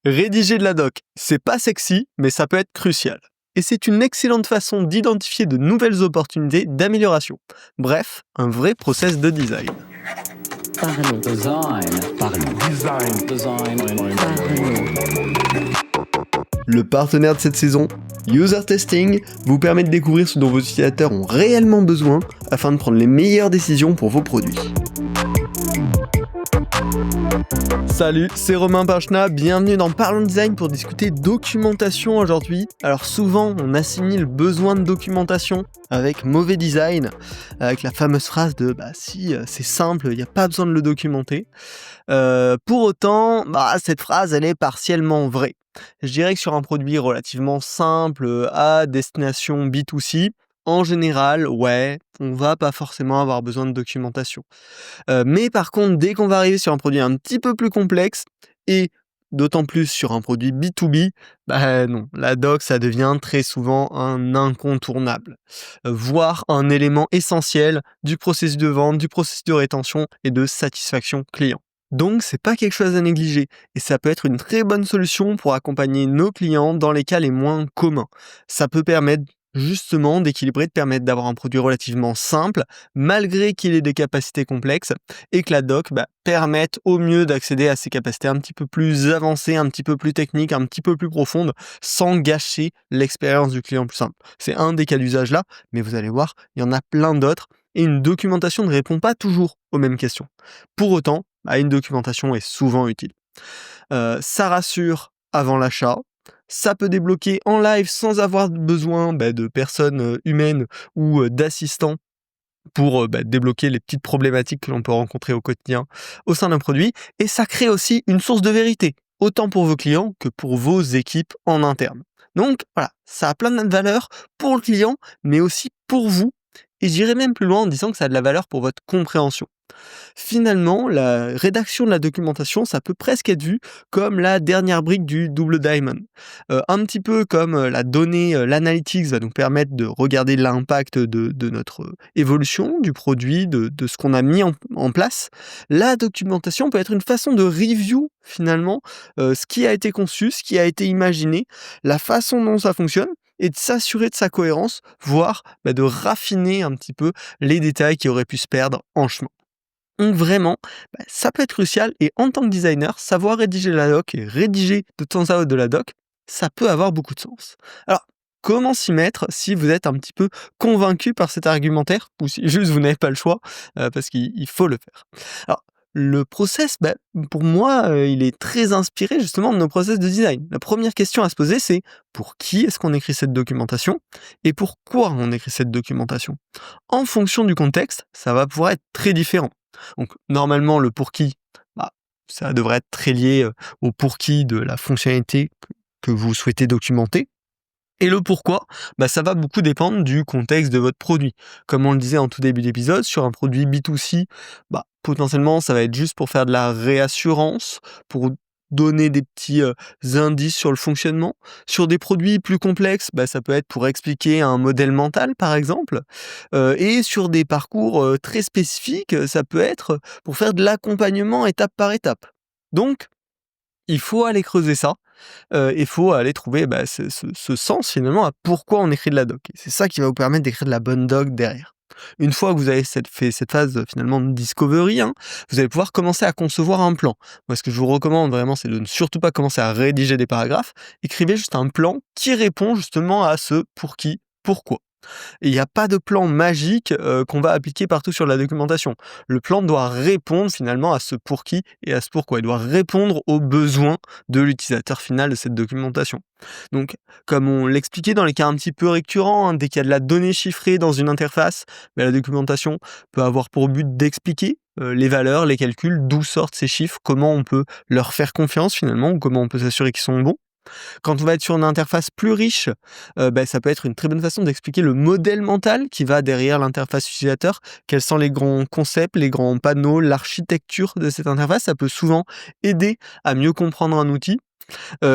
Rédiger de la doc, c'est pas sexy, mais ça peut être crucial. Et c'est une excellente façon d'identifier de nouvelles opportunités d'amélioration. Bref, un vrai process de design. Parlons. Le partenaire de cette saison, User Testing, vous permet de découvrir ce dont vos utilisateurs ont réellement besoin afin de prendre les meilleures décisions pour vos produits. Salut, c'est Romain Pachna, bienvenue dans Parlons Design pour discuter documentation aujourd'hui. Alors souvent, on assimile besoin de documentation avec mauvais design, avec la fameuse phrase de « si, c'est simple, il n'y a pas besoin de le documenter ». Pour autant, cette phrase, elle est partiellement vraie. Je dirais que sur un produit relativement simple, à destination B2C, en général, on va pas forcément avoir besoin de documentation. Mais par contre, dès qu'on va arriver sur un produit un petit peu plus complexe et d'autant plus sur un produit B2B, non, la doc, ça devient très souvent un incontournable, voire un élément essentiel du processus de vente, du processus de rétention et de satisfaction client. Donc, c'est pas quelque chose à négliger et ça peut être une très bonne solution pour accompagner nos clients dans les cas les moins communs. Ça peut permettre justement d'équilibrer, de permettre d'avoir un produit relativement simple, malgré qu'il ait des capacités complexes, et que la doc permette au mieux d'accéder à ces capacités un petit peu plus avancées, un petit peu plus techniques, un petit peu plus profondes, sans gâcher l'expérience du client plus simple. C'est un des cas d'usage là, mais vous allez voir, il y en a plein d'autres, et une documentation ne répond pas toujours aux mêmes questions. Pour autant, une documentation est souvent utile. Ça rassure avant l'achat, ça peut débloquer en live sans avoir besoin de personnes humaines ou d'assistants pour débloquer les petites problématiques que l'on peut rencontrer au quotidien au sein d'un produit, et ça crée aussi une source de vérité, autant pour vos clients que pour vos équipes en interne. Donc voilà, ça a plein de valeurs pour le client, mais aussi pour vous, et j'irai même plus loin en disant que ça a de la valeur pour votre compréhension. Finalement, la rédaction de la documentation, ça peut presque être vu comme la dernière brique du double diamond. Un petit peu comme la donnée, l'analytics va nous permettre de regarder l'impact de notre évolution du produit, de ce qu'on a mis en place. La documentation peut être une façon de review finalement, ce qui a été conçu, ce qui a été imaginé, la façon dont ça fonctionne et de s'assurer de sa cohérence, voire de raffiner un petit peu les détails qui auraient pu se perdre en chemin. Donc vraiment, ça peut être crucial, et en tant que designer, savoir rédiger la doc et rédiger de temps à autre de la doc, ça peut avoir beaucoup de sens. Alors, comment s'y mettre si vous êtes un petit peu convaincu par cet argumentaire ou si juste vous n'avez pas le choix, parce qu'il faut le faire. Alors, le process, pour moi, il est très inspiré justement de nos process de design. La première question à se poser, c'est pour qui est-ce qu'on écrit cette documentation et pourquoi on écrit cette documentation. En fonction du contexte, ça va pouvoir être très différent. Donc normalement, le pour qui, ça devrait être très lié au pour qui de la fonctionnalité que vous souhaitez documenter. Et le pourquoi, ça va beaucoup dépendre du contexte de votre produit. Comme on le disait en tout début d'épisode, sur un produit B2C, potentiellement ça va être juste pour faire de la réassurance, pour donner des petits indices sur le fonctionnement. Sur des produits plus complexes, ça peut être pour expliquer un modèle mental par exemple. Et sur des parcours très spécifiques, ça peut être pour faire de l'accompagnement étape par étape. Donc, il faut aller creuser ça. Il faut aller trouver ce sens finalement à pourquoi on écrit de la doc. Et c'est ça qui va vous permettre d'écrire de la bonne doc derrière. Une fois que vous avez fait cette phase finalement de discovery, vous allez pouvoir commencer à concevoir un plan. Moi, ce que je vous recommande vraiment, c'est de ne surtout pas commencer à rédiger des paragraphes. Écrivez juste un plan qui répond justement à ce pour qui, pourquoi. Et il n'y a pas de plan magique qu'on va appliquer partout sur la documentation. Le plan doit répondre finalement à ce pour qui et à ce pourquoi. Il doit répondre aux besoins de l'utilisateur final de cette documentation. Donc, comme on l'expliquait dans les cas un petit peu récurrents, dès qu'il y a de la donnée chiffrée dans une interface, la documentation peut avoir pour but d'expliquer les valeurs, les calculs, d'où sortent ces chiffres, comment on peut leur faire confiance finalement, ou comment on peut s'assurer qu'ils sont bons. Quand on va être sur une interface plus riche, ça peut être une très bonne façon d'expliquer le modèle mental qui va derrière l'interface utilisateur. Quels sont les grands concepts, les grands panneaux, l'architecture de cette interface. Ça peut souvent aider à mieux comprendre un outil.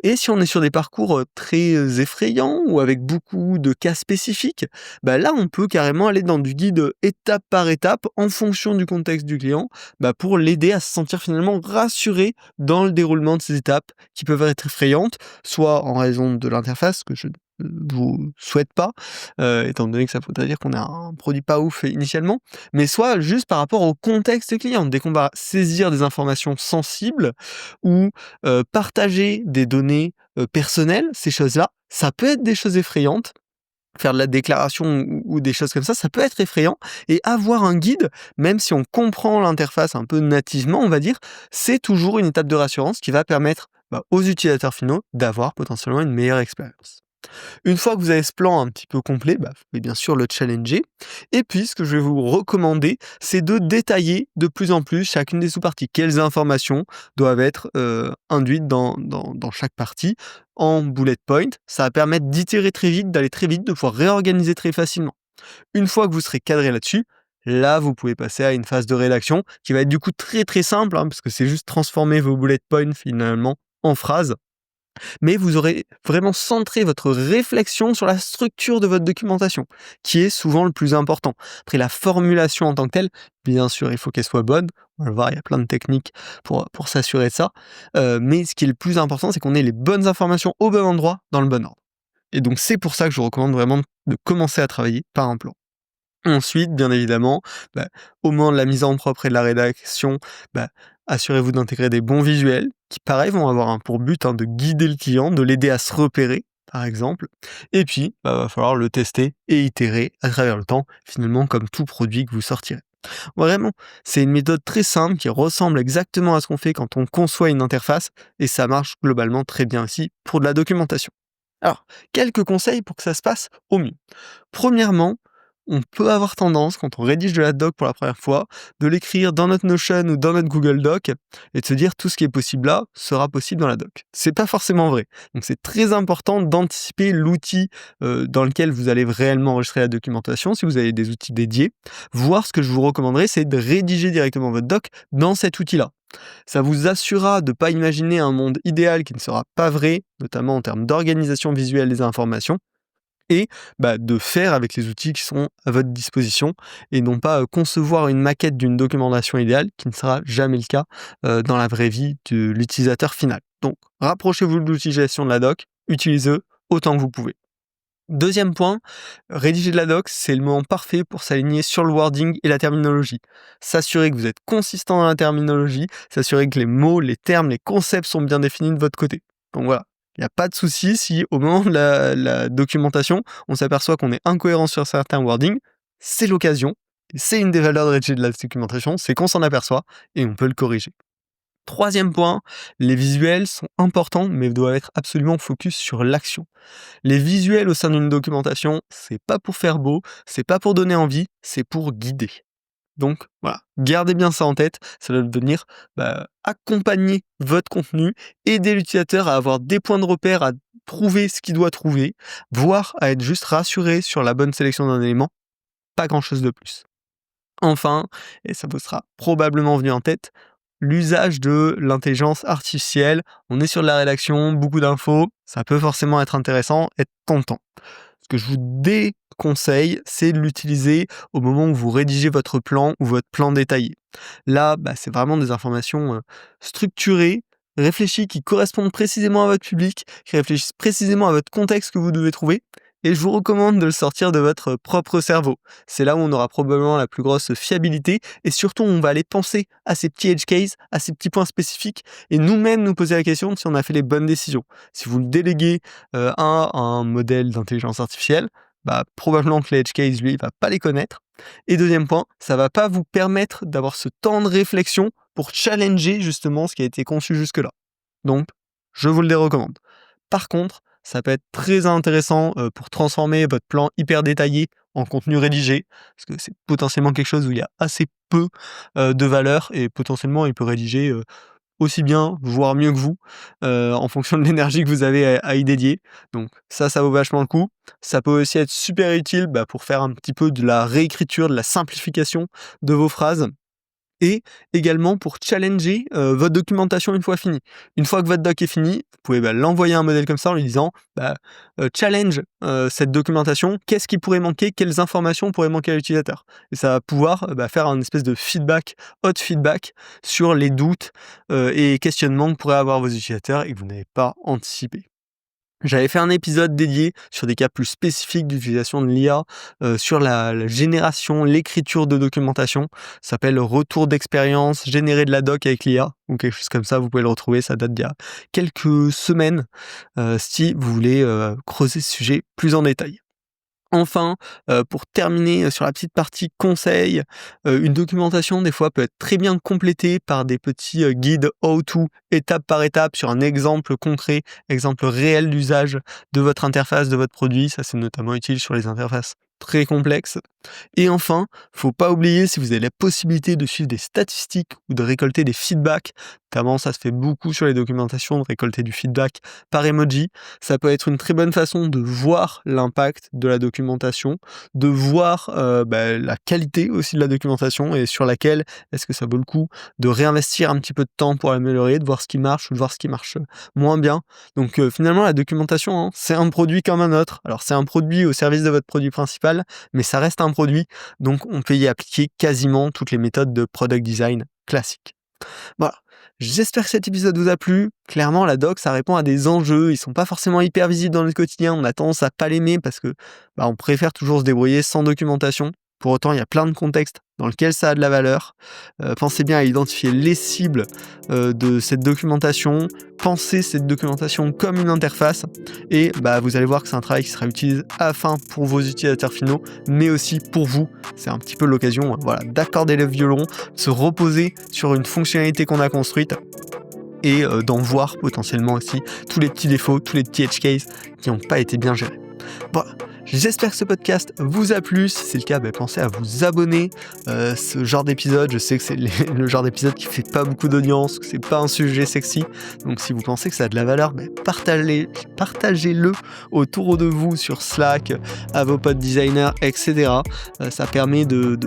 Et si on est sur des parcours, très effrayants ou avec beaucoup de cas spécifiques, bah, là, on peut carrément aller dans du guide, étape par étape en fonction du contexte du client, bah, pour l'aider à se sentir finalement rassuré dans le déroulement de ces étapes qui peuvent être effrayantes, soit en raison de l'interface que je ne vous souhaite pas, étant donné que ça voudrait dire qu'on a un produit pas ouf initialement, mais soit juste par rapport au contexte client. Dès qu'on va saisir des informations sensibles ou partager des données, personnelles, ces choses-là, ça peut être des choses effrayantes. Faire de la déclaration ou des choses comme ça peut être effrayant et avoir un guide, même si on comprend l'interface un peu nativement, on va dire, c'est toujours une étape de rassurance qui va permettre, bah, aux utilisateurs finaux d'avoir potentiellement une meilleure expérience. Une fois que vous avez ce plan un petit peu complet, bah, vous pouvez bien sûr le challenger. Et puis, ce que je vais vous recommander, c'est de détailler de plus en plus chacune des sous-parties. Quelles informations doivent être induites dans chaque partie en bullet point. Ça va permettre d'itérer très vite, d'aller très vite, de pouvoir réorganiser très facilement. Une fois que vous serez cadré là-dessus, là, vous pouvez passer à une phase de rédaction qui va être du coup très très simple, hein, parce que c'est juste transformer vos bullet points finalement en phrases, mais vous aurez vraiment centré votre réflexion sur la structure de votre documentation, qui est souvent le plus important. Après, la formulation en tant que telle, bien sûr, il faut qu'elle soit bonne. On va le voir, il y a plein de techniques pour s'assurer de ça. Mais ce qui est le plus important, c'est qu'on ait les bonnes informations au bon endroit, dans le bon ordre. Et donc, c'est pour ça que je vous recommande vraiment de commencer à travailler par un plan. Ensuite, bien évidemment, bah, au moment de la mise en propre et de la rédaction, bah, assurez-vous d'intégrer des bons visuels qui, pareil, vont avoir pour but, hein, de guider le client, de l'aider à se repérer, par exemple. Et puis, bah, va falloir le tester et itérer à travers le temps, finalement, comme tout produit que vous sortirez. Vraiment, c'est une méthode très simple qui ressemble exactement à ce qu'on fait quand on conçoit une interface et ça marche globalement très bien aussi pour de la documentation. Alors, quelques conseils pour que ça se passe au mieux. Premièrement, on peut avoir tendance, quand on rédige de la doc pour la première fois, de l'écrire dans notre Notion ou dans notre Google Doc et de se dire tout ce qui est possible là sera possible dans la doc. C'est pas forcément vrai. Donc c'est très important d'anticiper l'outil dans lequel vous allez réellement enregistrer la documentation, si vous avez des outils dédiés. Voire ce que je vous recommanderais, c'est de rédiger directement votre doc dans cet outil-là. Ça vous assurera de ne pas imaginer un monde idéal qui ne sera pas vrai, notamment en termes d'organisation visuelle des informations, et bah, de faire avec les outils qui sont à votre disposition et non pas concevoir une maquette d'une documentation idéale qui ne sera jamais le cas dans la vraie vie de l'utilisateur final. Donc, rapprochez-vous de l'utilisation de la doc, utilisez-le autant que vous pouvez. Deuxième point, rédiger de la doc, c'est le moment parfait pour s'aligner sur le wording et la terminologie. S'assurer que vous êtes consistant dans la terminologie, s'assurer que les mots, les termes, les concepts sont bien définis de votre côté. Donc voilà, il n'y a pas de souci si au moment de la documentation, on s'aperçoit qu'on est incohérent sur certains wordings, c'est l'occasion, c'est une des valeurs de rédiger de la documentation, c'est qu'on s'en aperçoit et on peut le corriger. Troisième point, les visuels sont importants mais doivent être absolument focus sur l'action. Les visuels au sein d'une documentation, c'est pas pour faire beau, c'est pas pour donner envie, c'est pour guider. Donc voilà, gardez bien ça en tête, ça va venir accompagner votre contenu, aider l'utilisateur à avoir des points de repère, à trouver ce qu'il doit trouver, voire à être juste rassuré sur la bonne sélection d'un élément, pas grand chose de plus. Enfin, et ça vous sera probablement venu en tête, l'usage de l'intelligence artificielle. On est sur de la rédaction, beaucoup d'infos, ça peut forcément être intéressant, être tentant. Ce que je vous déconseille, c'est de l'utiliser au moment où vous rédigez votre plan ou votre plan détaillé. Là, c'est vraiment des informations structurées, réfléchies, qui correspondent précisément à votre public, qui réfléchissent précisément à votre contexte que vous devez trouver. Et je vous recommande de le sortir de votre propre cerveau. C'est là où on aura probablement la plus grosse fiabilité et surtout on va aller penser à ces petits edge cases, à ces petits points spécifiques et nous-mêmes nous poser la question de si on a fait les bonnes décisions. Si vous le déléguez à un modèle d'intelligence artificielle, probablement que les edge cases, lui, il va pas les connaître. Et deuxième point, ça va pas vous permettre d'avoir ce temps de réflexion pour challenger justement ce qui a été conçu jusque-là. Donc, je vous le dérecommande. Par contre, ça peut être très intéressant pour transformer votre plan hyper détaillé en contenu rédigé, parce que c'est potentiellement quelque chose où il y a assez peu de valeur, et potentiellement il peut rédiger aussi bien, voire mieux que vous, en fonction de l'énergie que vous avez à y dédier. Donc ça vaut vachement le coup. Ça peut aussi être super utile pour faire un petit peu de la réécriture, de la simplification de vos phrases. et également pour challenger votre documentation une fois finie. Une fois que votre doc est fini, vous pouvez l'envoyer à un modèle comme ça en lui disant challenge cette documentation, qu'est-ce qui pourrait manquer, quelles informations pourraient manquer à l'utilisateur. Et ça va pouvoir faire un espèce de feedback, hot feedback sur les doutes et questionnements que pourraient avoir vos utilisateurs et que vous n'avez pas anticipé. J'avais fait un épisode dédié sur des cas plus spécifiques d'utilisation de l'IA, sur la génération, l'écriture de documentation. Ça s'appelle Retour d'expérience, générer de la doc avec l'IA, ou quelque chose comme ça, vous pouvez le retrouver, ça date d'il y a quelques semaines, si vous voulez creuser ce sujet plus en détail. Enfin, pour terminer sur la petite partie conseils, une documentation des fois peut être très bien complétée par des petits guides how-to, étape par étape, sur un exemple concret, exemple réel d'usage de votre interface, de votre produit. Ça, c'est notamment utile sur les interfaces très complexes. Et enfin, faut pas oublier, si vous avez la possibilité de suivre des statistiques ou de récolter des feedbacks, notamment ça se fait beaucoup sur les documentations, de récolter du feedback par emoji, ça peut être une très bonne façon de voir l'impact de la documentation, de voir la qualité aussi de la documentation et sur laquelle est-ce que ça vaut le coup de réinvestir un petit peu de temps pour l'améliorer, de voir ce qui marche ou de voir ce qui marche moins bien. Donc finalement, la documentation, c'est un produit comme un autre. Alors c'est un produit au service de votre produit principal, mais ça reste un produit, donc on peut y appliquer quasiment toutes les méthodes de product design classiques. Voilà, j'espère que cet épisode vous a plu. Clairement, la doc, ça répond à des enjeux, ils sont pas forcément hyper visibles dans notre quotidien, on a tendance à pas l'aimer parce que on préfère toujours se débrouiller sans documentation. Pour autant, il y a plein de contextes dans lesquels ça a de la valeur. Pensez bien à identifier les cibles de cette documentation. Pensez cette documentation comme une interface. Et vous allez voir que c'est un travail qui sera utilisé à la fin pour vos utilisateurs finaux, mais aussi pour vous. C'est un petit peu l'occasion d'accorder le violon, de se reposer sur une fonctionnalité qu'on a construite et d'en voir potentiellement aussi tous les petits défauts, tous les petits edge cases qui n'ont pas été bien gérés. Voilà. J'espère que ce podcast vous a plu. Si c'est le cas, pensez à vous abonner. Ce genre d'épisode, je sais que c'est le genre d'épisode qui fait pas beaucoup d'audience, que c'est pas un sujet sexy. Donc si vous pensez que ça a de la valeur, partagez-le autour de vous sur Slack, à vos potes designers, etc. Ça permet de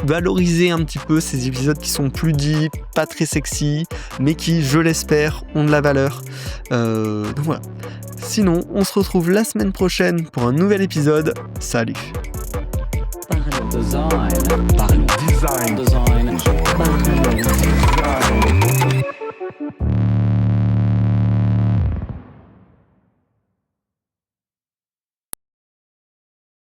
valoriser un petit peu ces épisodes qui sont plus dits, pas très sexy, mais qui, je l'espère, ont de la valeur. Donc voilà. Sinon, on se retrouve la semaine prochaine pour un nouvel épisode. Salut. Parlons design.